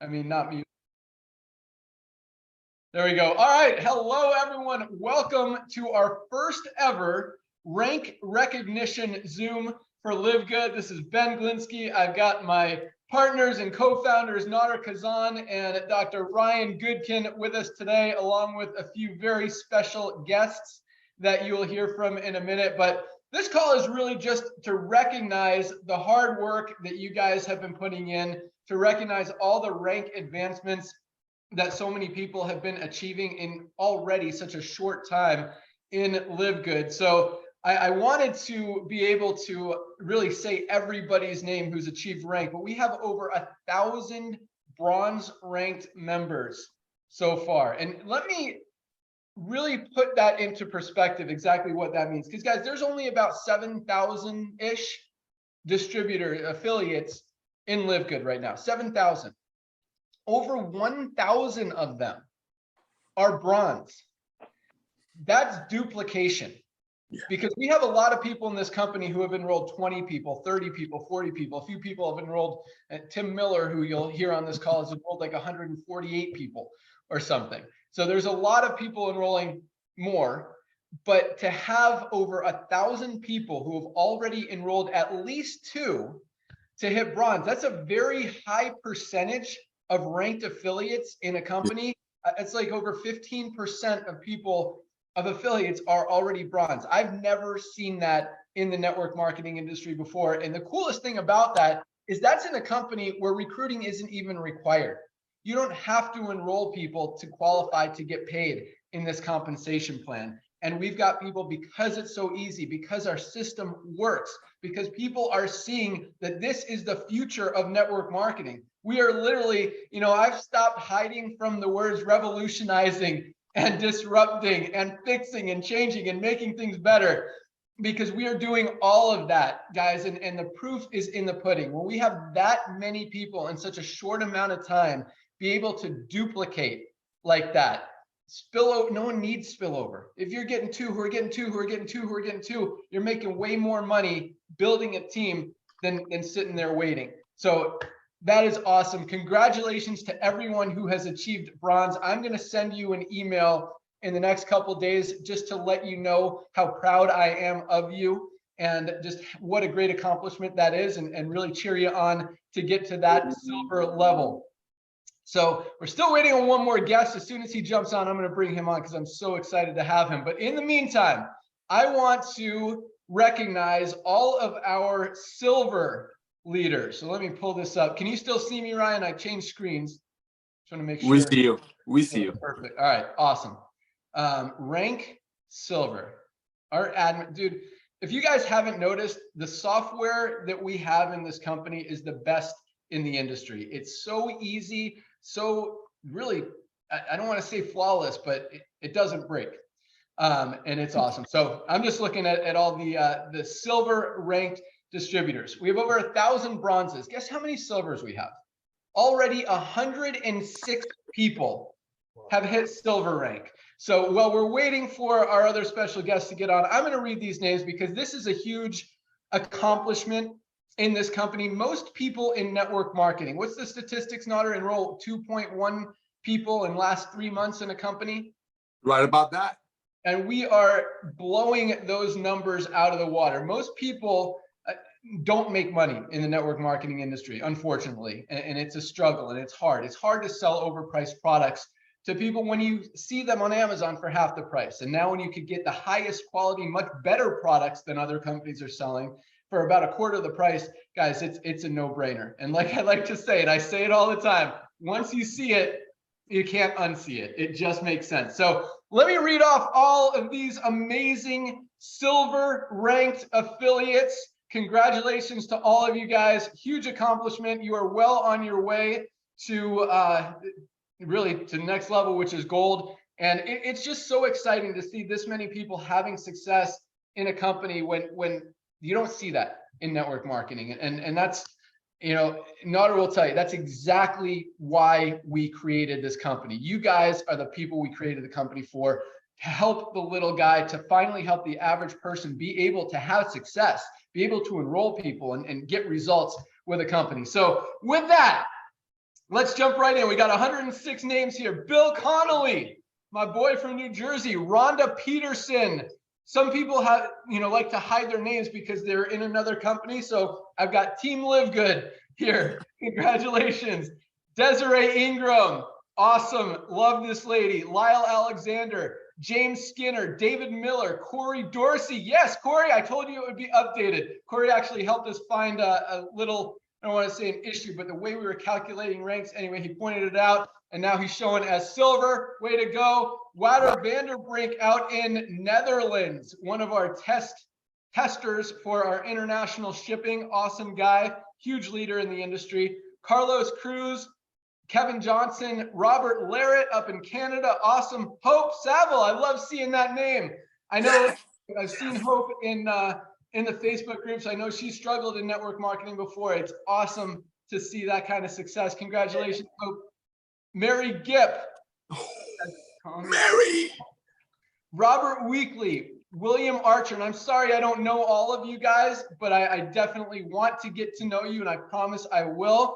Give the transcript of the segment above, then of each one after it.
I mean, not me. There we go. All right. Hello, everyone. Welcome to our first ever rank recognition Zoom for LiveGood. This is Ben Glinsky. I've got my partners and co-founders, Nader Kazan and Dr. Ryan Goodkin with us today, along with a few very special guests that you will hear from in a minute. But this call is really just to recognize the hard work that you guys have been putting in, to recognize all the rank advancements that so many people have been achieving in already such a short time in LiveGood. So I wanted to be able to really say everybody's name who's achieved rank, but we have over 1,000 bronze ranked members so far. And let me really put that into perspective, exactly what that means. Because guys, there's only about 7,000-ish distributor affiliates in LiveGood right now, 7,000. Over 1,000 of them are bronze. That's duplication. Yeah. Because we have a lot of people in this company who have enrolled 20 people, 30 people, 40 people. A few people have enrolled. Tim Miller, who you'll hear on this call, has enrolled like 148 people or something. So there's a lot of people enrolling more. But to have over 1,000 people who have already enrolled at least 2 to hit bronze, that's a very high percentage of ranked affiliates in a company. It's like over 15% of people of affiliates are already bronze. I've never seen that in the network marketing industry before. And the coolest thing about that is that's in a company where recruiting isn't even required. You don't have to enroll people to qualify to get paid in this compensation plan. And we've got people, because it's so easy, because our system works, because people are seeing that this is the future of network marketing. We are literally, I've stopped hiding from the words revolutionizing and disrupting and fixing and changing and making things better, because we are doing all of that, guys. And the proof is in the pudding. When we have that many people in such a short amount of time be able to duplicate like that, spillover, no one needs spillover. If you're getting 2 who are getting 2 who are getting 2 who are getting 2, you're making way more money building a team than sitting there waiting. So that is awesome. Congratulations to everyone who has achieved bronze. I'm going to send you an email in the next couple of days just to let you know how proud I am of you and just what a great accomplishment that is, and really cheer you on to get to that silver level. So we're still waiting on one more guest. As soon as he jumps on, I'm going to bring him on because I'm so excited to have him. But in the meantime, I want to recognize all of our silver leaders. So let me pull this up. Can you still see me, Ryan? I changed screens. Just want to make sure. We see you. We see you. Perfect. All right. Awesome. Rank silver. Our admin, dude, if you guys haven't noticed, the software that we have in this company is the best in the industry. It's so easy. So really, I don't want to say flawless, but it doesn't break. And it's awesome. So I'm just looking at all the silver ranked distributors. We have over 1,000 bronzes. Guess how many silvers we have? Already 106 people have hit silver rank. So while we're waiting for our other special guests to get on, I'm going to read these names because this is a huge accomplishment in this company. Most people in network marketing, what's the statistics, Nader? Enroll 2.1 people in last 3 months in a company? Right about that. And we are blowing those numbers out of the water. Most people don't make money in the network marketing industry, unfortunately, and it's a struggle and it's hard. It's hard to sell overpriced products to people when you see them on Amazon for half the price. And now when you could get the highest quality, much better products than other companies are selling for about a quarter of the price, guys, it's a no-brainer. And like I like to say, and I say it all the time, once you see it, you can't unsee it. It just makes sense. So let me read off all of these amazing silver ranked affiliates. Congratulations to all of you guys. Huge accomplishment. You are well on your way to really to the next level, which is gold. And it's just so exciting to see this many people having success in a company when you don't see that in network marketing. And that's, Nader will tell you, that's exactly why we created this company. You guys are the people we created the company for, to help the little guy, to finally help the average person be able to have success, be able to enroll people and get results with a company. So with that, Let's jump right in. We got 106 names here. Bill Connolly, my boy from New Jersey. Rhonda Peterson. Some people have, like to hide their names because they're in another company. So I've got Team LiveGood here. Congratulations. Desiree Ingram. Awesome. Love this lady. Lyle Alexander. James Skinner. David Miller. Corey Dorsey. Yes, Corey, I told you it would be updated. Corey actually helped us find a little, I don't want to say an issue, but the way we were calculating ranks, anyway, he pointed it out, and now he's showing as silver. Way to go. Wouter Vanderbrink out in Netherlands, one of our testers for our international shipping. Awesome guy, huge leader in the industry. Carlos Cruz, Kevin Johnson, Robert Larrett up in Canada. Awesome. Hope Saville, I love seeing that name. I know I've seen Hope in the Facebook groups. I know she struggled in network marketing before. It's awesome to see that kind of success. Congratulations, Hope. Mary Gipp. Mary. Robert Weekly, William Archer. And I'm sorry I don't know all of you guys, but I definitely want to get to know you, and I promise I will.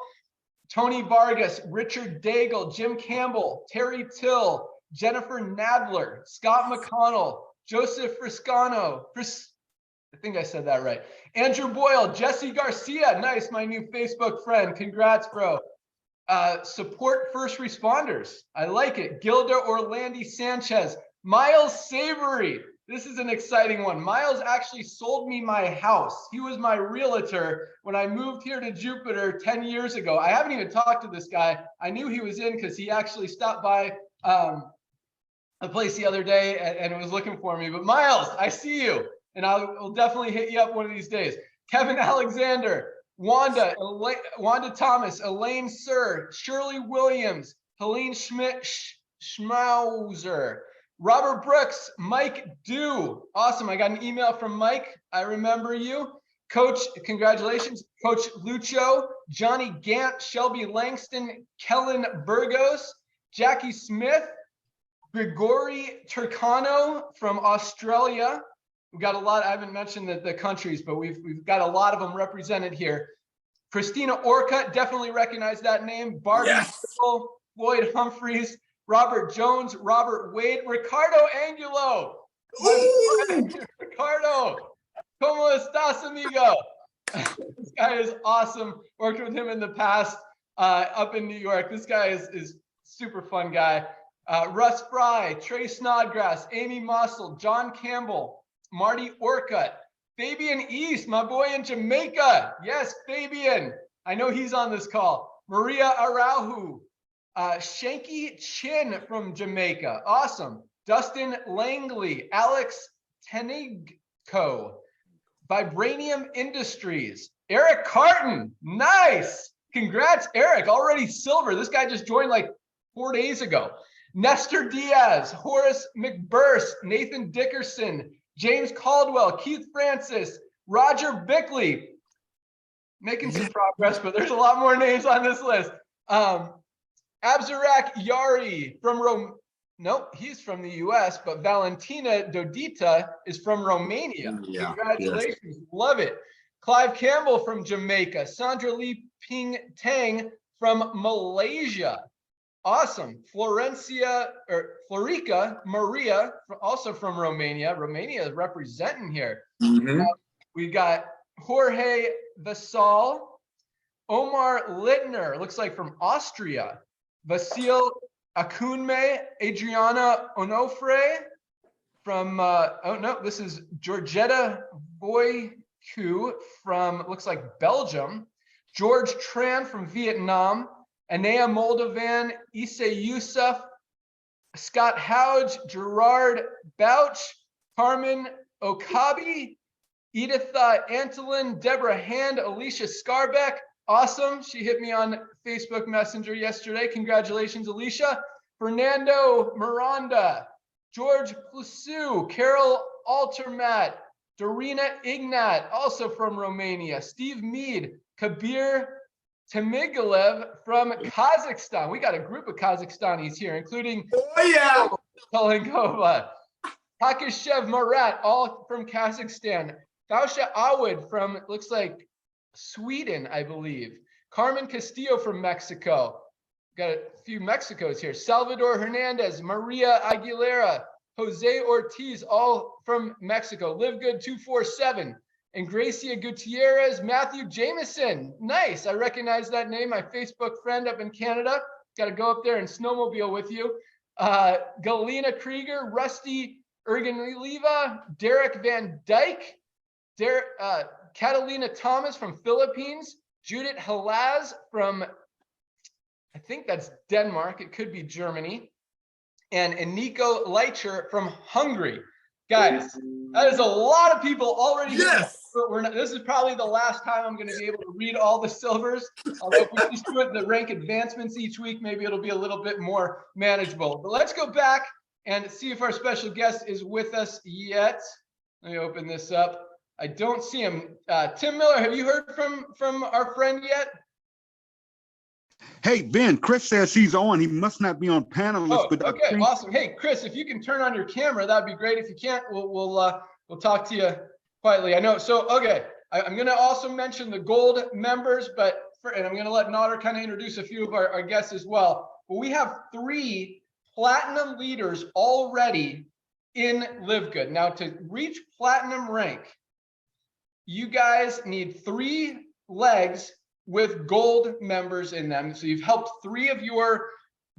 Tony Vargas, Richard Daigle, Jim Campbell, Terry Till, Jennifer Nadler, Scott McConnell, Joseph Friscano, I think I said that right. Andrew Boyle, Jesse Garcia, nice, my new Facebook friend. Congrats, bro. Support first responders. I like it. Gilda Orlandi Sanchez, Miles Savory. This is an exciting one. Miles actually sold me my house. He was my realtor when I moved here to Jupiter 10 years ago. I haven't even talked to this guy. I knew he was in because he actually stopped by a place the other day and was looking for me. But Miles, I see you. And I'll definitely hit you up one of these days. Kevin Alexander, Wanda Thomas, Elaine Sir, Shirley Williams, Helene Schmauser, Robert Brooks, Mike Dew. Awesome. I got an email from Mike. I remember you. Coach, congratulations. Coach Lucho, Johnny Gant, Shelby Langston, Kellen Burgos, Jackie Smith, Grigori Turcano from Australia. We've got a lot. I haven't mentioned the countries, but we've got a lot of them represented here. Christina Orcutt, definitely recognize that name. Barbie Sickle, Floyd Humphreys, Robert Jones, Robert Wade, Ricardo Angulo. Ricardo, ¿cómo estás, amigo? This guy is awesome. Worked with him in the past up in New York. This guy is super fun guy. Russ Fry, Trey Snodgrass, Amy Mossel, John Campbell, Marty Orcutt, Fabian East, my boy in Jamaica. Yes, Fabian. I know he's on this call. Maria Araujo, Shanky Chin from Jamaica. Awesome. Dustin Langley, Alex Tenigco, Vibranium Industries, Eric Carton. Nice. Congrats, Eric. Already silver. This guy just joined like 4 days ago. Nestor Diaz, Horace McBurst, Nathan Dickerson, James Caldwell, Keith Francis, Roger Bickley. Making some progress, but there's a lot more names on this list. Abzarak Yari from he's from the US, but Valentina Dodita is from Romania. Yeah, congratulations. Yes. Love it. Clive Campbell from Jamaica, Sandra Lee Ping Tang from Malaysia. Awesome. Florica Maria, also from Romania. Romania is representing here. Mm-hmm. We got Jorge Vasal, Omar Littner, looks like from Austria. Vasil Akunme, Adriana Onofre from, this is Georgetta Boyku from, looks like Belgium. George Tran from Vietnam. Anea Moldovan, Issa Youssef, Scott Houge, Gerard Bouch, Carmen Okabi, Editha Antolin, Deborah Hand, Alicia Scarbeck. Awesome. She hit me on Facebook Messenger yesterday. Congratulations, Alicia. Fernando Miranda, George Plusu, Carol Altermat, Dorina Ignat, also from Romania. Steve Mead, Kabir Tamigilev from Kazakhstan. We got a group of Kazakhstanis here, including Kolinkova, Takashev Marat, all from Kazakhstan. Bausha Awad from, looks like Sweden, I believe. Carmen Castillo from Mexico. got a few Mexicos here. Salvador Hernandez, Maria Aguilera, Jose Ortiz, all from Mexico. LiveGood 247. And Gracia Gutierrez, Matthew Jameson. Nice. I recognize that name. My Facebook friend up in Canada. Got to go up there and snowmobile with you. Galina Krieger, Rusty Ergenlieva, Derek Van Dyke, Catalina Thomas from Philippines, Judith Halaz from, I think that's Denmark. It could be Germany. And Nico Leicher from Hungary. Guys, that is a lot of people already. Yes. This is probably the last time I'm going to be able to read all the silvers. Although if we just do it the rank advancements each week, maybe it'll be a little bit more manageable. But let's go back and see if our special guest is with us yet. Let me open this up. I don't see him. Tim Miller, have you heard from our friend yet? Hey, Ben, Chris says he's on. He must not be on panelist. Oh, okay, awesome. Hey, Chris, if you can turn on your camera, that'd be great. If you can't, we'll talk to you quietly. I know. So, okay, I'm going to also mention the gold members, and I'm going to let Nader kind of introduce a few of our guests as well. But we have 3 platinum leaders already in LiveGood. Now, to reach platinum rank, you guys need 3 legs with gold members in them. So you've helped 3 of your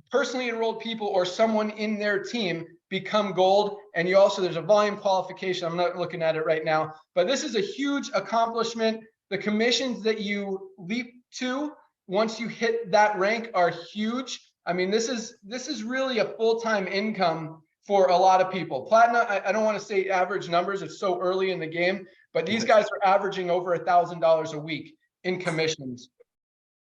personally enrolled people or someone in their team become gold. And you also, there's a volume qualification. I'm not looking at it right now, but this is a huge accomplishment. The commissions that you leap to once you hit that rank are huge. I mean, this is really a full-time income for a lot of people. Platinum, I don't want to say average numbers, it's so early in the game, but these guys are averaging over $1,000 a week in commissions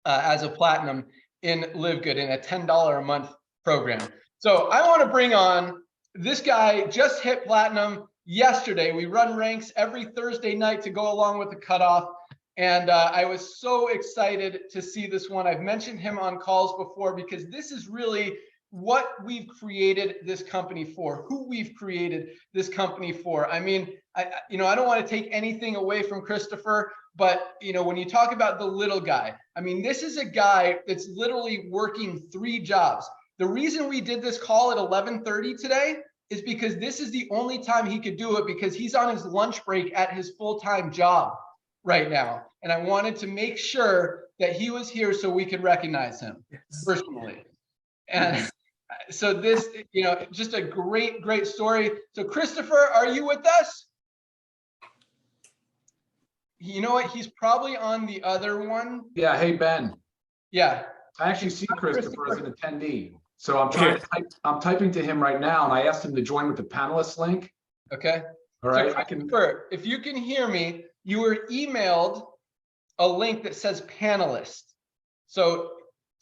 as a platinum in LiveGood in a $10 a month program. So I want to bring on this guy, just hit platinum yesterday. We run ranks every Thursday night to go along with the cutoff. And I was so excited to see this one. I've mentioned him on calls before because this is really what we've created this company for, who we've created this company for. I mean, I don't want to take anything away from Christopher, but when you talk about the little guy, I mean, this is a guy that's literally working 3 jobs. The reason we did this call at 11:30 today is because this is the only time he could do it because he's on his lunch break at his full-time job right now. And I wanted to make sure that he was here so we could recognize him personally. And so this, just a great, great story. So Christopher, are you with us? You know what? He's probably on the other one. Yeah. Hey, Ben. Yeah. I actually see Christopher as an attendee. So I'm typing to him right now, and I asked him to join with the panelist link. Okay. All right. So if you can hear me, you were emailed a link that says panelist. So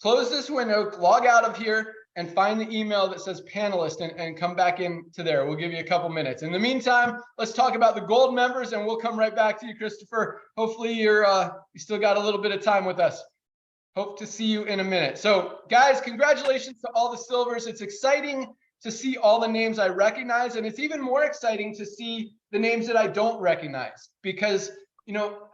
close this window, log out of here, and find the email that says panelist and come back into there. We'll give you a couple minutes. In the meantime, let's talk about the gold members, and we'll come right back to you, Christopher. Hopefully you still got a little bit of time with us. Hope to see you in a minute. So guys, congratulations to all the silvers. It's exciting to see all the names I recognize, and it's even more exciting to see the names that I don't recognize because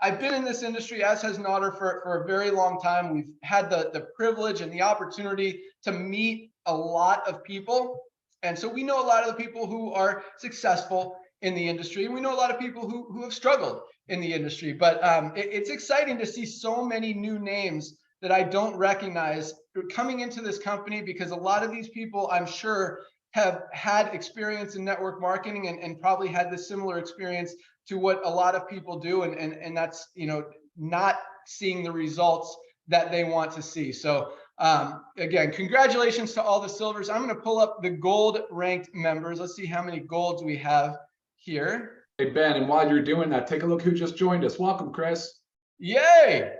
I've been in this industry, as has Nader, for a very long time. We've had the privilege and the opportunity to meet a lot of people. And so we know a lot of the people who are successful in the industry. And we know a lot of people who have struggled in the industry. But it's exciting to see so many new names that I don't recognize coming into this company because a lot of these people, I'm sure, have had experience in network marketing and probably had the similar experience to what a lot of people do, and that's not seeing the results that they want to see. So again, congratulations to all the silvers. I'm going to pull up the gold ranked members. Let's see how many golds we have here. Hey, Ben, and while you're doing that, take a look who just joined us. Welcome, Chris. Yay!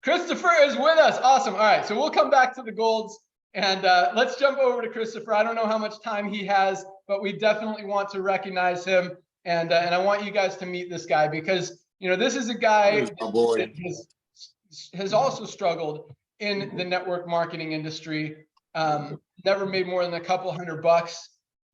Christopher is with us. Awesome. All right, so we'll come back to the golds. And let's jump over to Christopher. I don't know how much time he has, but we definitely want to recognize him. And I want you guys to meet this guy because, this is a guy that has also struggled in the network marketing industry. Never made more than a couple $100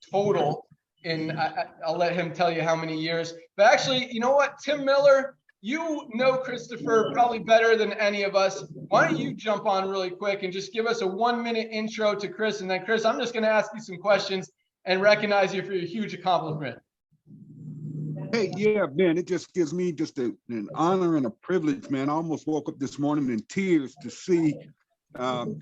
total in, I'll let him tell you how many years. But actually, you know what, Tim Miller, you know Christopher probably better than any of us. Why don't you jump on really quick and just give us a 1-minute intro to Chris, and then Chris, I'm just going to ask you some questions and recognize you for your huge accomplishment. Hey, yeah, Ben, it just gives me just an honor and a privilege, man. I almost woke up this morning in tears to see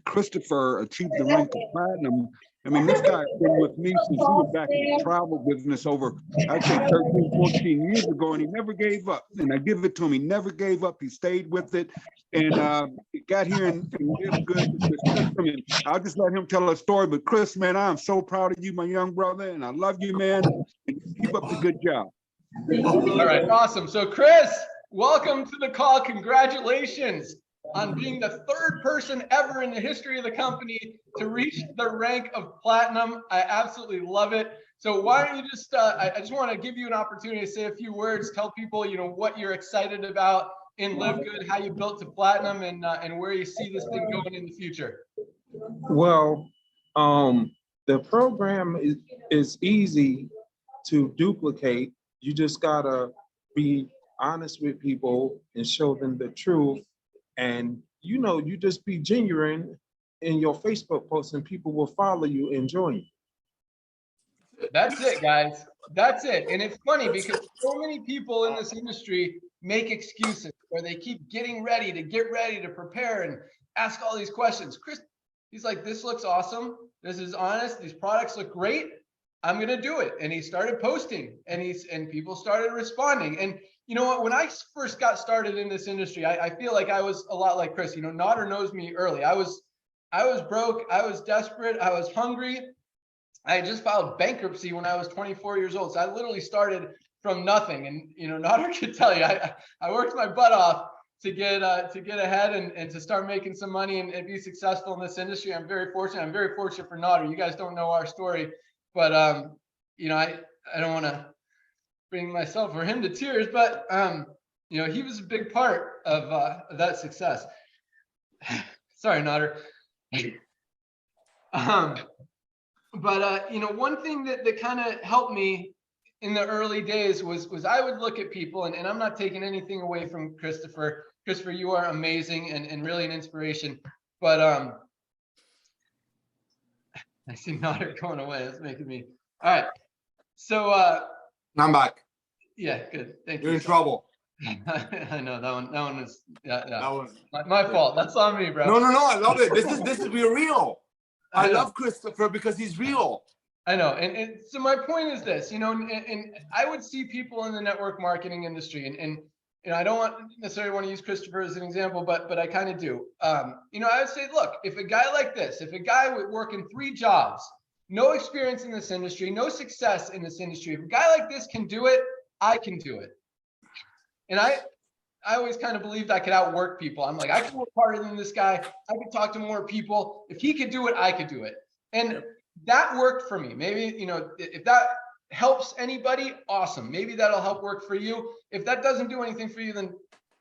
Christopher achieve the rank of platinum. I mean, this guy's been with me since we were back in the travel business over, I'd say 13, 14 years ago, and he never gave up. And I give it to him. He never gave up. He stayed with it. And he got here and did good with the system. And I'll just let him tell a story. But Chris, man, I'm so proud of you, my young brother, and I love you, man. And keep up the good job. All right, awesome. So Chris, welcome to the call. Congratulations on being the 3rd person ever in the history of the company to reach the rank of platinum. I absolutely love it. So why don't you just, I just want to give you an opportunity to say a few words, tell people, you know, what you're excited about in LiveGood, how you built to platinum, and where you see this thing going in the future. Well, the program is easy to duplicate. You just gotta be honest with people and show them the truth. And, you know, you just be genuine in your Facebook posts and people will follow you and join you. That's it, guys. That's it. And it's funny because so many people in this industry make excuses or they keep getting ready to prepare and ask all these questions. Chris, he's like, this looks awesome. This is honest. These products look great. I'm going to do it. And he started posting and people started responding. And you know what, when I first got started in this industry, I feel like I was a lot like Chris. You know, Nodder knows me early. I was broke. I was desperate. I was hungry. I had just filed bankruptcy when I was 24 years old. So I literally started from nothing. And, you know, Nodder could tell you, I worked my butt off to get ahead and to start making some money and be successful in this industry. I'm very fortunate. I'm very fortunate for Nodder. You guys don't know our story, but, you know, I don't want to bring myself or him to tears, but you know, he was a big part of that success. Sorry, Nodder. But you know, one thing that kind of helped me in the early days was I would look at people, and I'm not taking anything away from Christopher. Christopher, you are amazing and really an inspiration. But I see Nodder going away. That's making me all right. So I'm back. Yeah, good. Thank you. You're in trouble. I know that one is yeah. That was my fault. That's on me, bro. No, I love it. This is real. I love Christopher because he's real. I know. And so my point is this, you know, and I would see people in the network marketing industry and you know, I don't necessarily want to use Christopher as an example, but I kind of do. You know, I would say, look, if a guy like this, if a guy would work in 3 jobs, no experience in this industry, no success in this industry, if a guy like this can do it, I can do it. And I always kind of believed I could outwork people. I'm like, I can work harder than this guy. I could talk to more people. If he could do it, I could do it. And that worked for me. Maybe, you know, if that helps anybody, awesome. Maybe that'll help work for you. If that doesn't do anything for you, then,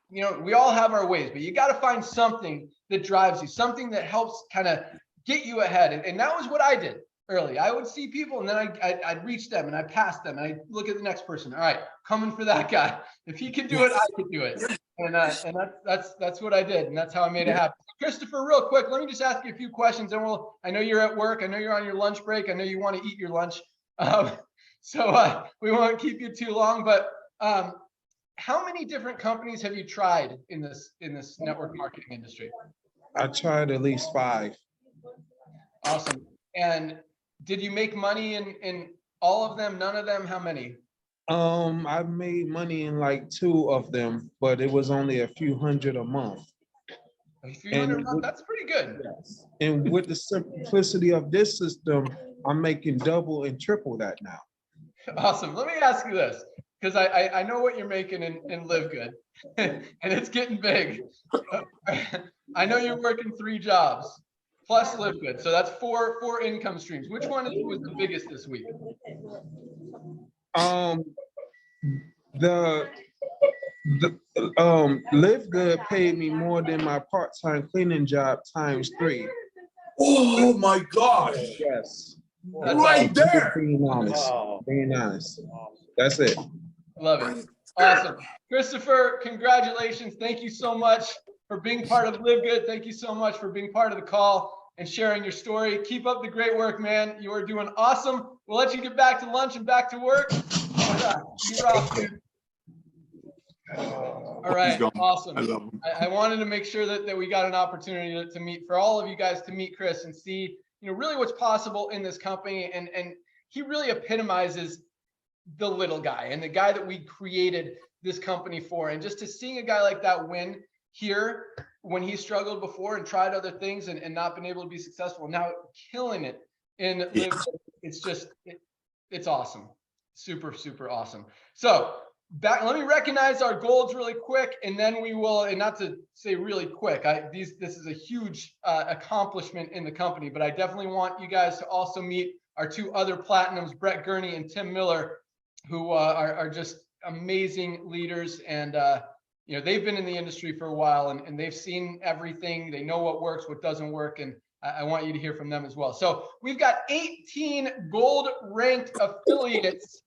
you know, we all have our ways, but you got to find something that drives you, something that helps kind of get you ahead. And that was what I did early. I would see people and then I'd reach them and I'd pass them and I'd look at the next person. All right, coming for that guy. If he can do it, I can do it. And that's what I did. And that's how I made it happen. Christopher, real quick, let me just ask you a few questions and I know you're at work. I know you're on your lunch break. I know you want to eat your lunch. So we won't keep you too long, but how many different companies have you tried in this network marketing industry? I tried at least 5. Awesome. And did you make money in all of them? None of them? How many? I made money in like 2 of them, but it was only a few hundred a month. A few hundred a month? That's pretty good. Yes. And with the simplicity of this system, I'm making double and triple that now. Awesome. Let me ask you this, because I know what you're making in LiveGood, and it's getting big. I know you're working 3 jobs. Plus LiveGood, so that's four income streams. Which one was the biggest this week? The LiveGood paid me more than my part-time cleaning job times 3. Oh my gosh! Yes, Right there. Being honest, being honest. That's it. Love it. Awesome. Christopher, congratulations. Thank you so much for being part of LiveGood. Thank you so much for being part of the call and sharing your story. Keep up the great work, man. You are doing awesome. We'll let you get back to lunch and back to work. You're off, dude. All right, awesome. I wanted to make sure that we got an opportunity to meet, for all of you guys to meet Chris and see, really what's possible in this company. And he really epitomizes the little guy and the guy that we created this company for. And just to seeing a guy like that win here when he struggled before and tried other things and not been able to be successful, now killing it in LiveGood, it's awesome. Super, super awesome. So let me recognize our goals really quick, and then we will, and not to say really quick, this is a huge accomplishment in the company, but I definitely want you guys to also meet our two other platinums, Brett Gurney and Tim Miller, who are just amazing leaders. And they've been in the industry for a while, and they've seen everything. They know what works, what doesn't work, and I want you to hear from them as well. So we've got 18 gold ranked affiliates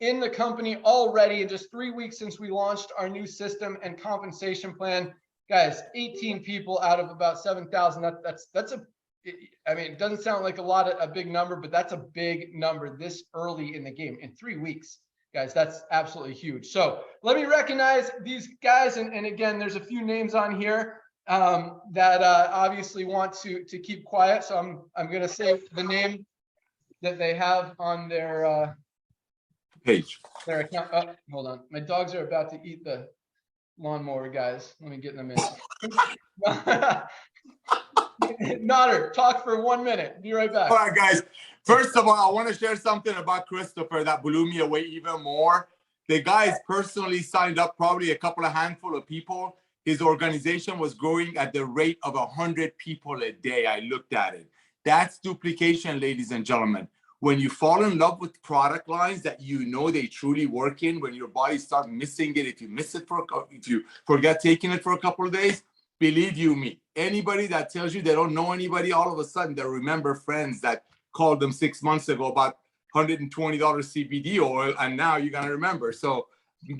in the company already in just 3 weeks since we launched our new system and compensation plan. Guys, 18 people out of about 7,000. It doesn't sound like a big number, but that's a big number this early in the game, in 3 weeks. Guys, that's absolutely huge. So let me recognize these guys. And again, there's a few names on here that obviously want to keep quiet. So I'm going to say the name that they have on their page. Their account. Oh, hold on. My dogs are about to eat the lawnmower, guys. Let me get them in. Nodder, talk for 1 minute. Be right back. All right, guys. First of all, I want to share something about Christopher that blew me away even more. The guy's personally signed up probably a handful of people. His organization was growing at the rate of 100 people a day. I looked at it. That's duplication, ladies and gentlemen. When you fall in love with product lines that they truly work in, when your body starts missing it, if you forget taking it for a couple of days, believe you me, anybody that tells you they don't know anybody, all of a sudden they remember friends that called them 6 months ago about $120 CBD oil, and now you're gonna remember. So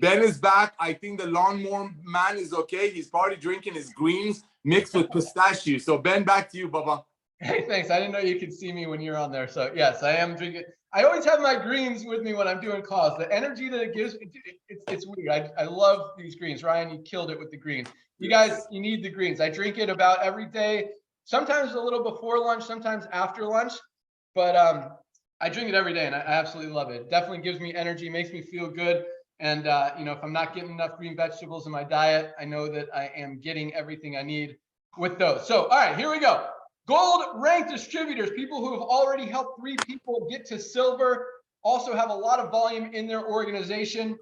Ben is back. I think the lawnmower man is okay. He's probably drinking his greens mixed with pistachio. So Ben, back to you, Bubba. Hey, thanks. I didn't know you could see me when you're on there. So yes, I am drinking. I always have my greens with me when I'm doing calls. The energy that it gives, it's weird. I love these greens. Ryan, you killed it with the greens. You guys, you need the greens. I drink it about every day, sometimes a little before lunch, sometimes after lunch, but I drink it every day and I absolutely love it. It definitely gives me energy, makes me feel good. And if I'm not getting enough green vegetables in my diet, I know that I am getting everything I need with those. So, all right, here we go. Gold ranked distributors, people who have already helped 3 people get to silver, also have a lot of volume in their organization.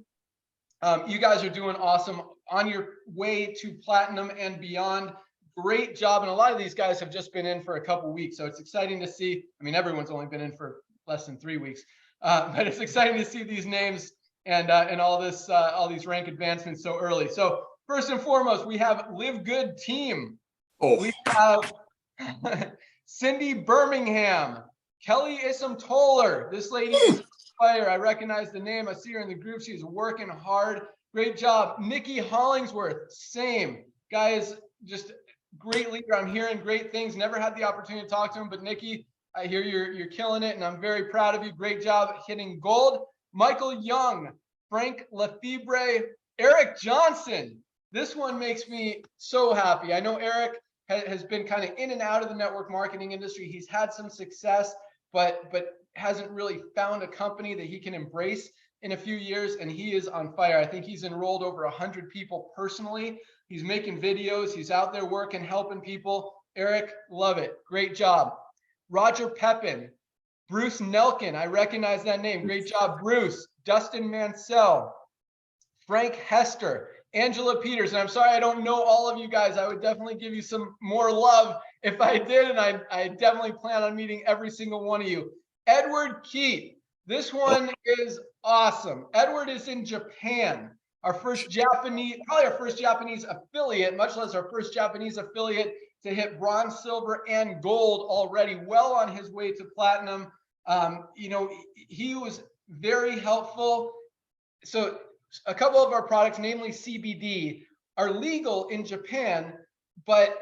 You guys are doing awesome on your way to platinum and beyond. Great job. And a lot of these guys have just been in for a couple weeks. So it's exciting to see. I mean, everyone's only been in for less than 3 weeks, but it's exciting to see these names and all these rank advancements so early. So first and foremost, we have LiveGood team. We have Cindy Birmingham, Kelly Issam-Toller. This lady is fire. I recognize the name. I see her in the group. She's working hard. Great job. Nikki Hollingsworth, same. Guy is just great leader. I'm hearing great things. Never had the opportunity to talk to him, but Nikki, I hear you're killing it, and I'm very proud of you. Great job hitting gold. Michael Young, Frank Lefebvre, Eric Johnson. This one makes me so happy. I know Eric has been kind of in and out of the network marketing industry. He's had some success, but hasn't really found a company that he can embrace in a few years, and he is on fire. I think he's enrolled over 100 people personally. He's making videos. He's out there working, helping people. Eric, love it. Great job. Roger Pepin, Bruce Nelkin. I recognize that name. Great job, Bruce. Dustin Mansell, Frank Hester, Angela Peters. And I'm sorry I don't know all of you guys. I would definitely give you some more love if I did, and I definitely plan on meeting every single one of you. Edward Keith. This one is awesome. Edward is in Japan. Probably our first Japanese affiliate, much less our first Japanese affiliate to hit bronze, silver, and gold already, well on his way to platinum. He was very helpful. So a couple of our products, namely CBD, are legal in Japan, but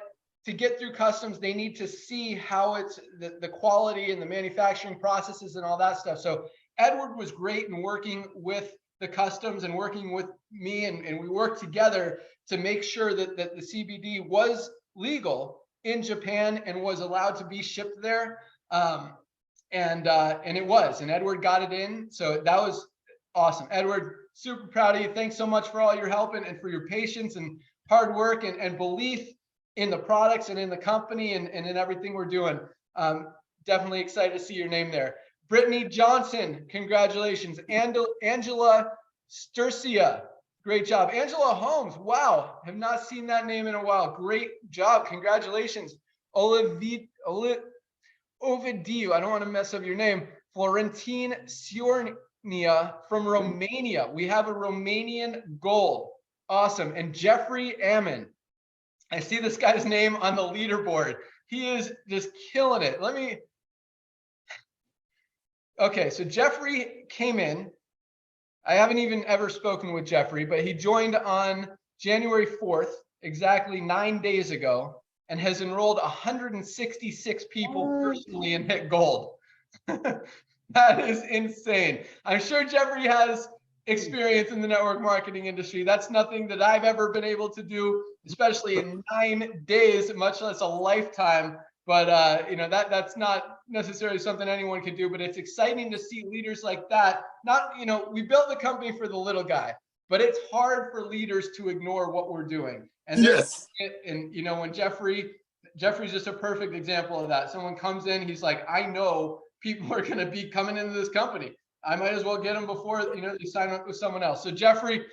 to get through customs, they need to see how it's the quality and the manufacturing processes and all that stuff. So Edward was great in working with the customs and working with me, and we worked together to make sure that the CBD was legal in Japan and was allowed to be shipped there. And it was, and Edward got it in. So that was awesome. Edward, super proud of you. Thanks so much for all your help and for your patience and hard work and belief in the products and in the company and in everything we're doing. Definitely excited to see your name there. Brittany Johnson, congratulations. Angela Sturcia, great job. Angela Holmes, wow, have not seen that name in a while. Great job, congratulations. Ovidiu, I don't want to mess up your name. Florentine Siornia from Romania. We have a Romanian gold. Awesome. And Jeffrey Ammon. I see this guy's name on the leaderboard. He is just killing it. Okay, so Jeffrey came in. I haven't even ever spoken with Jeffrey, but he joined on January 4th, exactly 9 days ago, and has enrolled 166 people personally and hit gold. That is insane. I'm sure Jeffrey has experience in the network marketing industry. That's nothing that I've ever been able to do, especially in 9 days, much less a lifetime. But that's not necessarily something anyone can do, but it's exciting to see leaders like that. We built the company for the little guy, but it's hard for leaders to ignore what we're doing. And yes, when Jeffrey's just a perfect example of that. Someone comes in, he's like, I know people are going to be coming into this company. I might as well get them before they sign up with someone else. So Jeffrey,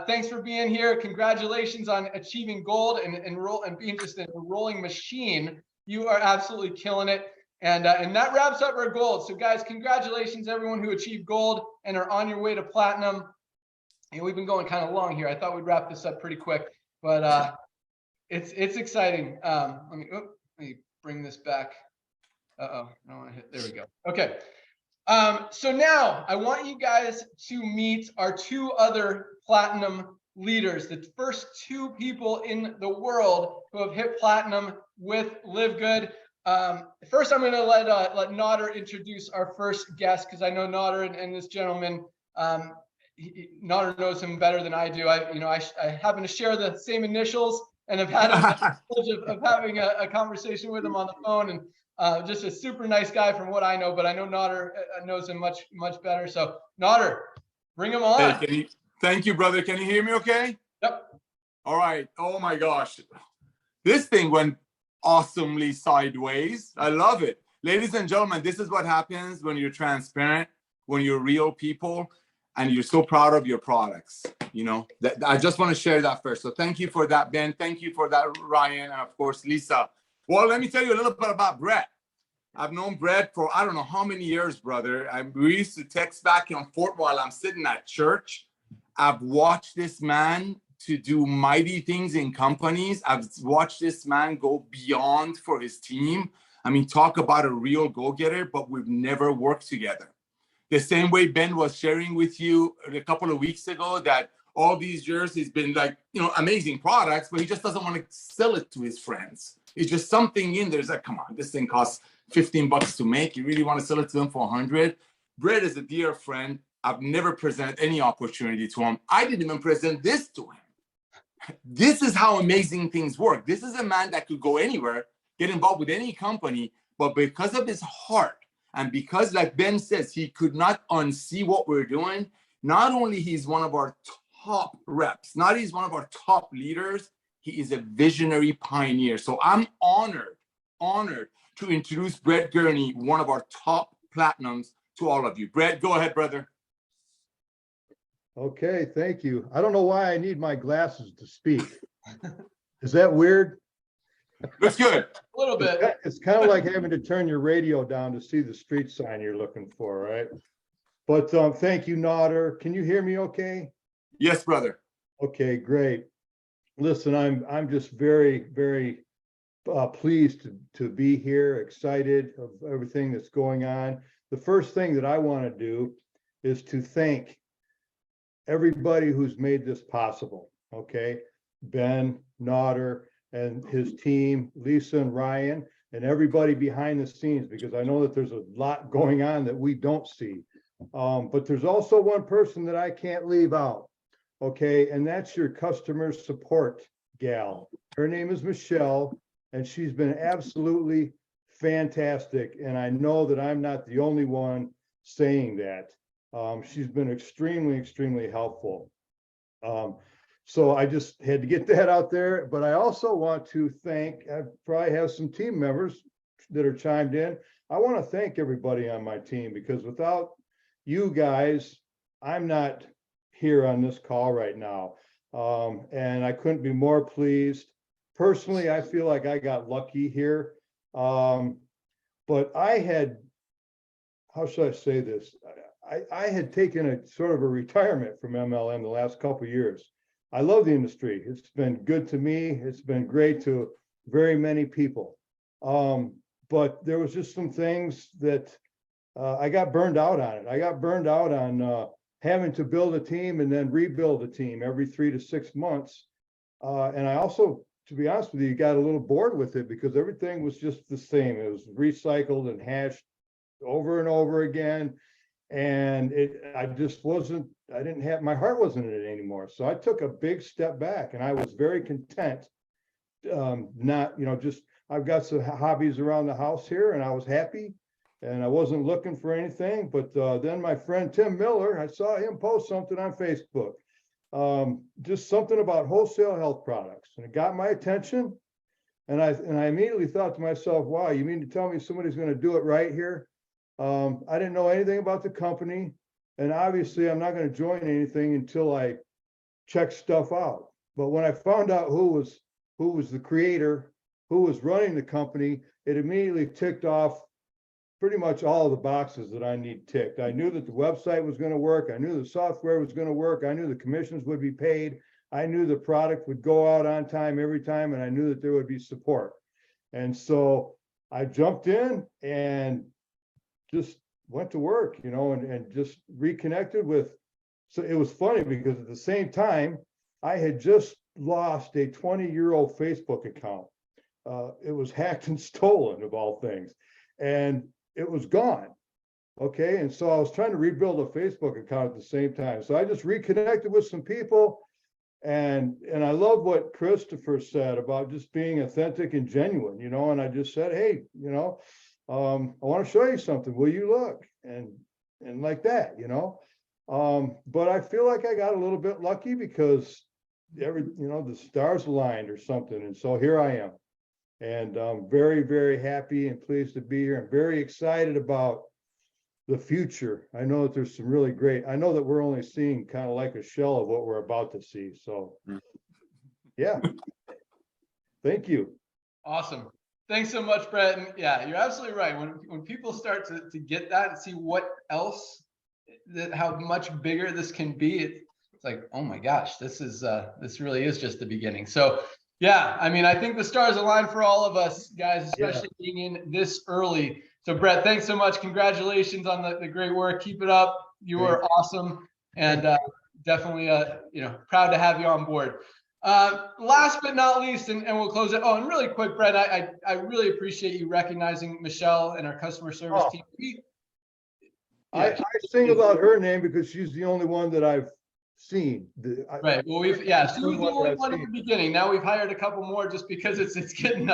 thanks for being here. Congratulations on achieving gold and being just an enrolling machine. You are absolutely killing it. And that wraps up our gold. So guys, congratulations everyone who achieved gold and are on your way to platinum. And we've been going kind of long here. I thought we'd wrap this up pretty quick, but it's exciting. Let me bring this back. I don't want to hit. There we go. Okay. So now I want you guys to meet our two other platinum leaders, the first two people in the world who have hit platinum with LiveGood. First, I'm going to let Nodder introduce our first guest, because I know Nodder and this gentleman. Nodder knows him better than I do. I happen to share the same initials and have had a privilege of having a conversation with him on the phone, and just a super nice guy from what I know, but I know Nodder knows him much better. So Nodder, bring him on. Hey, thank you, brother. Can you hear me okay? Yep. All right. Oh my gosh. This thing went awesomely sideways. I love it. Ladies and gentlemen, this is what happens when you're transparent, when you're real people, and you're so proud of your products. I just want to share that first. So thank you for that, Ben. Thank you for that, Ryan. And of course, Lisa. Well, let me tell you a little bit about Brett. I've known Brett for I don't know how many years, brother. We used to text back and forth while I'm sitting at church. I've watched this man to do mighty things in companies. I've watched this man go beyond for his team. I mean, talk about a real go-getter, but we've never worked together. The same way Ben was sharing with you a couple of weeks ago that all these years he's been like, amazing products, but he just doesn't want to sell it to his friends. It's just something in there. It's like, come on, this thing costs $15 to make. You really want to sell it to them for $100? Brett is a dear friend. I've never presented any opportunity to him. I didn't even present this to him. This is how amazing things work. This is a man that could go anywhere, get involved with any company, but because of his heart and because, like Ben says, he could not unsee what we're doing. Not only he's one of our top reps, not he's one of our top leaders, he is a visionary pioneer. So I'm honored to introduce Brett Gurney, one of our top platinums, to all of you. Brett, go ahead, brother. Okay, thank you. I don't know why I need my glasses to speak. Is that weird? Looks good. A little bit. It's kind of like having to turn your radio down to see the street sign you're looking for, right? But thank you, Nodder. Can you hear me okay? Yes, brother. Okay, great. Listen, I'm just very, very pleased to be here, excited of everything that's going on. The first thing that I want to do is to thank everybody who's made this possible. Okay, Ben Nodder and his team, Lisa and Ryan, and everybody behind the scenes, because I know that there's a lot going on that we don't see. But there's also one person that I can't leave out. Okay, and that's your customer support gal. Her name is Michelle, and she's been absolutely fantastic. And I know that I'm not the only one saying that. She's been extremely, extremely helpful. So I just had to get that out there. But I also want to thank, I probably have some team members that are chimed in. I want to thank everybody on my team, because without you guys, I'm not here on this call right now. And I couldn't be more pleased. Personally, I feel like I got lucky here. But I had, how should I say this? I had taken a sort of a retirement from MLM the last couple of years. I love the industry. It's been good to me. It's been great to very many people. But there was just some things that I got burned out on it. I got burned out on having to build a team and then rebuild a team every 3 to 6 months. And I also, to be honest with you, got a little bored with it, because everything was just the same. It was recycled and hashed over and over again. And I just wasn't, I didn't have, my heart wasn't in it anymore. So I took a big step back, and I was very content. Not, just, I've got some hobbies around the house here, and I was happy, and I wasn't looking for anything. But then my friend Tim Miller, I saw him post something on Facebook, just something about wholesale health products, and it got my attention. And I immediately thought to myself, wow, you mean to tell me somebody's going to do it right here? I didn't know anything about the company, and obviously I'm not going to join anything until I check stuff out. But when I found out who was the creator, who was running the company, it immediately ticked off pretty much all of the boxes that I need ticked. I knew that the website was going to work. I knew the software was going to work. I knew the commissions would be paid. I knew the product would go out on time every time, and I knew that there would be support. And so I jumped in and just went to work, and just reconnected with. So it was funny, because at the same time, I had just lost a 20-year-old Facebook account. It was hacked and stolen, of all things, and it was gone. Okay, and so I was trying to rebuild a Facebook account at the same time. So I just reconnected with some people, and I love what Christopher said about just being authentic and genuine, and I just said, hey, I want to show you something. Will you look? And like that, but I feel like I got a little bit lucky, because the stars aligned or something. And so here I am, and I'm very, very happy and pleased to be here. I'm very excited about the future. I know that there's some really great, I know that we're only seeing kind of like a shell of what we're about to see. So yeah, thank you. Awesome. Thanks so much, Brett. And yeah, you're absolutely right. When people start to get that and see what else, how much bigger this can be, it's like, oh my gosh, this really is just the beginning. So yeah, I mean, I think the stars align for all of us, guys, especially being in this early. So Brett, thanks so much. Congratulations on the great work. Keep it up. You are awesome, and definitely proud to have you on board. Last but not least, and we'll close it. Oh, and really quick, Brett, I really appreciate you recognizing Michelle and our customer service team. I singled out her name because she's the only one that I've seen. Right. Well, she was the only one at the beginning. Now we've hired a couple more just because it's getting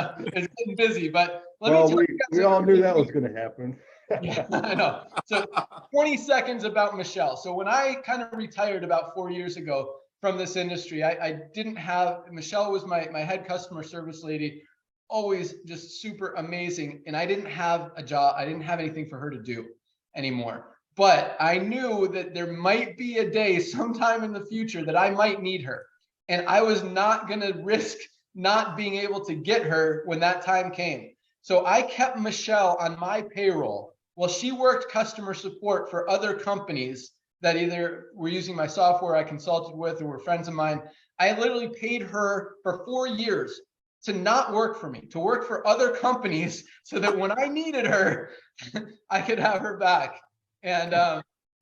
busy. But we all knew that was going to happen. Yeah, I know. So 20 seconds about Michelle. So when I kind of retired about 4 years ago from this industry, I didn't have, Michelle was my head customer service lady, always just super amazing. And I didn't have a job. I didn't have anything for her to do anymore. But I knew that there might be a day sometime in the future that I might need her. And I was not going to risk not being able to get her when that time came. So I kept Michelle on my payroll while she worked customer support for other companies that either were using my software I consulted with or were friends of mine. I literally paid her for 4 years to not work for me, to work for other companies, so that when I needed her, I could have her back. And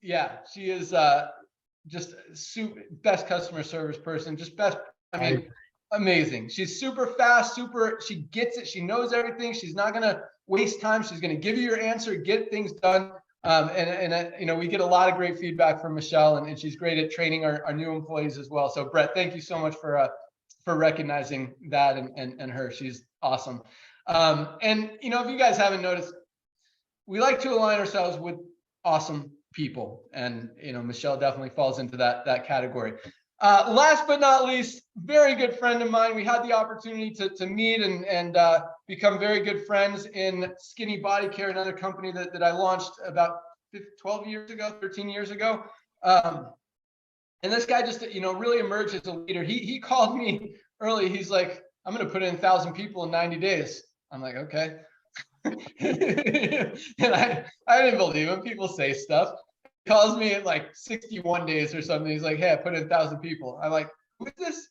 yeah, she is just best customer service person, just best. I mean, amazing. She's super fast, she gets it. She knows everything. She's not going to waste time. She's going to give you your answer, get things done. You know, we get a lot of great feedback from Michelle, and she's great at training our new employees as well. So Brett, thank you so much for recognizing that and her. She's awesome. And you know, if you guys haven't noticed, we like to align ourselves with awesome people, and you know, Michelle definitely falls into that category. Last but not least, very good friend of mine. We had the opportunity to meet and become very good friends in Skinny Body Care, another company that I launched about 13 years ago. And this guy just, you know, really emerged as a leader. He called me early. He's like, I'm going to put in 1,000 people in 90 days. I'm like, okay. And I didn't believe him. People say stuff. He calls me at like 61 days or something. He's like, hey, I put in 1,000 people. I'm like, who is this?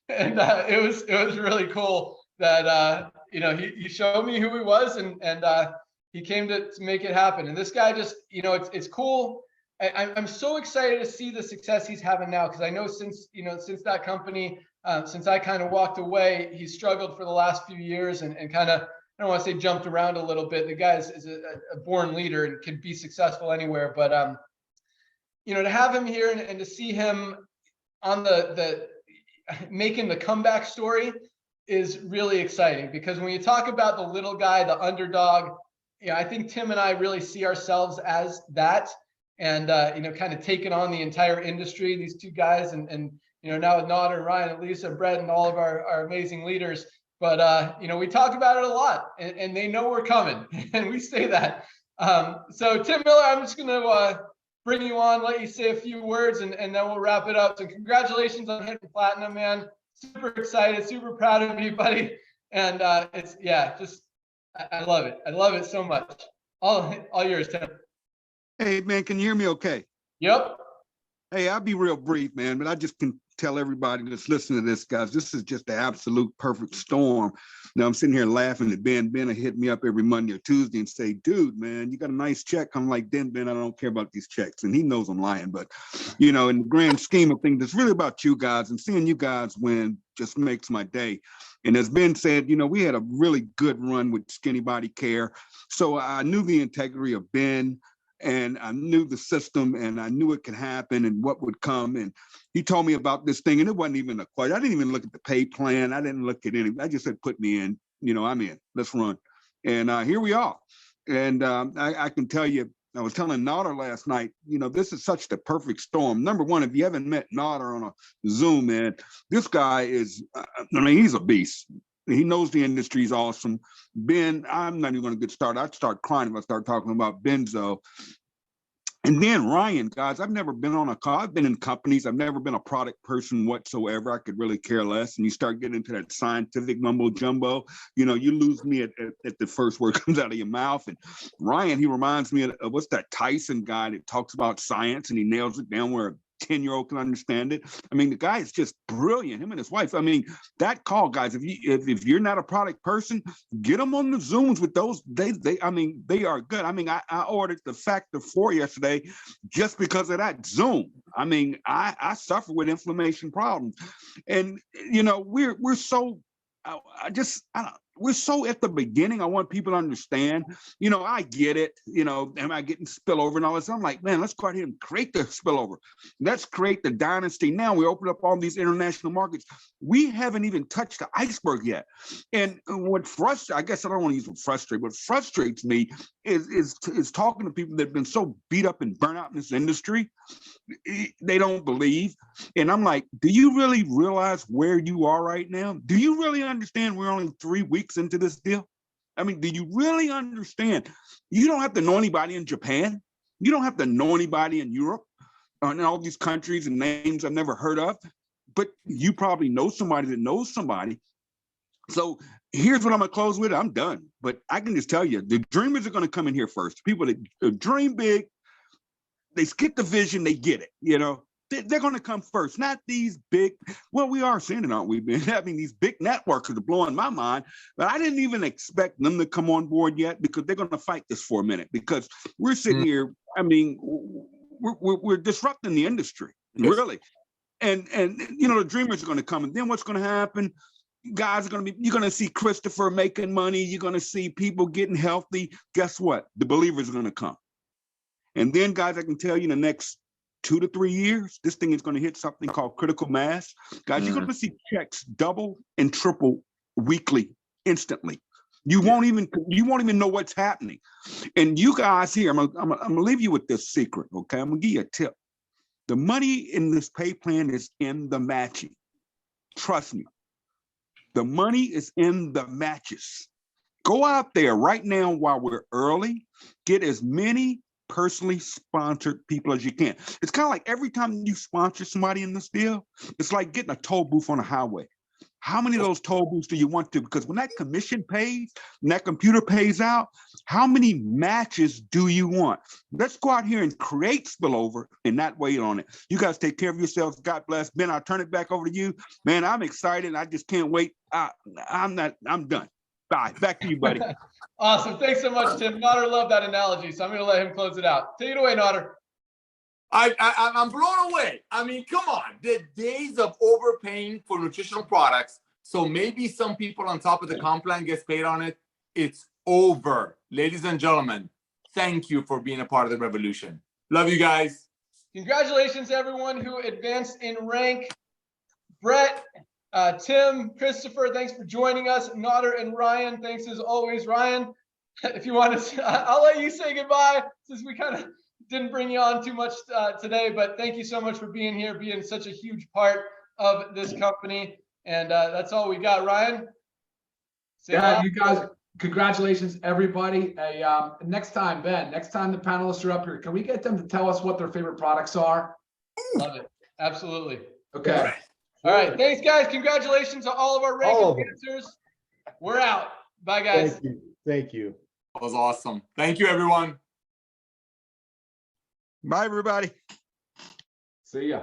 And it was really cool that you know, he showed me who he was, and he came to make it happen. And this guy just, you know, it's cool. I'm so excited to see the success he's having now, because I know since that company, since I kind of walked away, he's struggled for the last few years and kind of, I don't want to say jumped around a little bit. The guy is a born leader and can be successful anywhere. But you know, to have him here and to see him on the making the comeback story is really exciting, because when you talk about the little guy, the underdog, you know, I think Tim and I really see ourselves as that, and you know, kind of taking on the entire industry. These two guys, and you know, now with Nod and Ryan and Lisa, Brett, and all of our amazing leaders. But you know, we talk about it a lot, and they know we're coming, and we say that. So Tim Miller, I'm just going to bring you on, let you say a few words, and then we'll wrap it up. So congratulations on hitting platinum, man. Super excited, super proud of you, buddy. And it's, yeah, just, I love it. I love it so much. All yours, Tim. Hey, man, can you hear me okay? Yep. Hey, I'll be real brief, man, but I just can tell everybody that's listening to this, guys, this is just the absolute perfect storm. Now, I'm sitting here laughing at Ben. Ben will hit me up every Monday or Tuesday and say, dude, man, you got a nice check. I'm like, Ben, I don't care about these checks. And he knows I'm lying. But, you know, in the grand scheme of things, it's really about you guys, and seeing you guys win just makes my day. And as Ben said, you know, we had a really good run with Skinny Body Care. So I knew the integrity of Ben, and I knew the system, and I knew it could happen and what would come. And he told me about this thing, and it wasn't even a question. I didn't even look at the pay plan. I didn't look at anything. I just said, put me in. You know, I'm in. Let's run. And here we are. And I can tell you, I was telling Nodder last night, you know, this is such the perfect storm. Number one, if you haven't met Nodder on a Zoom, man, this guy is, I mean, he's a beast. He knows the industry is awesome. Ben, I'm not even going to get started. I'd start crying if I start talking about Benzo. And then Ryan, guys, I've never been on a call. I've been in companies. I've never been a product person whatsoever. I could really care less. And you start getting into that scientific mumbo jumbo, you know, you lose me at the first word comes out of your mouth. And Ryan, he reminds me of what's that Tyson guy that talks about science and he nails it down where 10-year-old can understand it. I mean, the guy is just brilliant. Him and his wife. I mean, that call, guys. If you're not a product person, get them on the Zooms with those. I mean, they are good. I mean, I ordered the Factor 4 yesterday just because of that Zoom. I mean, I suffer with inflammation problems, and you know, we're so. We're so at the beginning. I want people to understand, you know, I get it, you know, am I getting spillover and all this? I'm like, man, let's go out here and create the spillover. Let's create the dynasty. Now we open up all these international markets. We haven't even touched the iceberg yet. And what frustrates, I guess I don't want to use what frustrate, but frustrates me is talking to people that have been so beat up and burnt out in this industry. They don't believe. And I'm like, do you really realize where you are right now? Do you really understand we're only 3 weeks into this deal? I mean, do you really understand? You don't have to know anybody in Japan. You don't have to know anybody in Europe, in all these countries and names I've never heard of, but you probably know somebody that knows somebody. So here's what I'm gonna close with. I'm done, but I can just tell you, the dreamers are gonna come in here first. People that dream big, they get the vision, they get it, you know. They're going to come first, not these big, well, we are seeing it, aren't we? Been having these big networks that are blowing my mind, but I didn't even expect them to come on board yet because they're going to fight this for a minute because we're sitting here. I mean, we're disrupting the industry, really. And you know, the dreamers are going to come, and then what's going to happen? Guys are going to be, you're going to see Christopher making money. You're going to see people getting healthy. Guess what? The believers are going to come. And then, guys, I can tell you in the next 2 to 3 years, this thing is going to hit something called critical mass. Guys, you're going to see checks double and triple weekly, instantly. You won't even know what's happening. And you guys here, I'm gonna leave you with this secret, okay? I'm gonna give you a tip. The money in this pay plan is in the matching. Trust me. The money is in the matches. Go out there right now while we're early. Get as many personally sponsored people as you can. It's kind of like every time you sponsor somebody in this deal, it's like getting a toll booth on a highway. How many of those toll booths do you want to? Because when that commission pays, and that computer pays out, how many matches do you want? Let's go out here and create spillover and not wait on it. You guys take care of yourselves. God bless. Ben, I'll turn it back over to you. Man, I'm excited. I just can't wait. I'm done. Bye. Back to you, buddy. Awesome. Thanks so much, Tim. Nodder loved that analogy, so I'm going to let him close it out. Take it away, Nodder. I'm blown away. I mean, come on. The days of overpaying for nutritional products, so maybe some people on top of the comp plan gets paid on it, it's over. Ladies and gentlemen, thank you for being a part of the revolution. Love you guys. Congratulations, everyone who advanced in rank. Brett, Tim, Christopher, thanks for joining us. Nodder and Ryan, thanks as always. Ryan, if you want to, I'll let you say goodbye since we kind of didn't bring you on too much today, but thank you so much for being here, being such a huge part of this company. And that's all we got. Ryan? You guys, congratulations, everybody. Next time, Ben, next time the panelists are up here, can we get them to tell us what their favorite products are? Love it. Absolutely. Okay. All right. Thanks, guys. Congratulations to all of our ranking answers. We're out. Bye, guys. Thank you. Thank you. That was awesome. Thank you, everyone. Bye, everybody. See ya.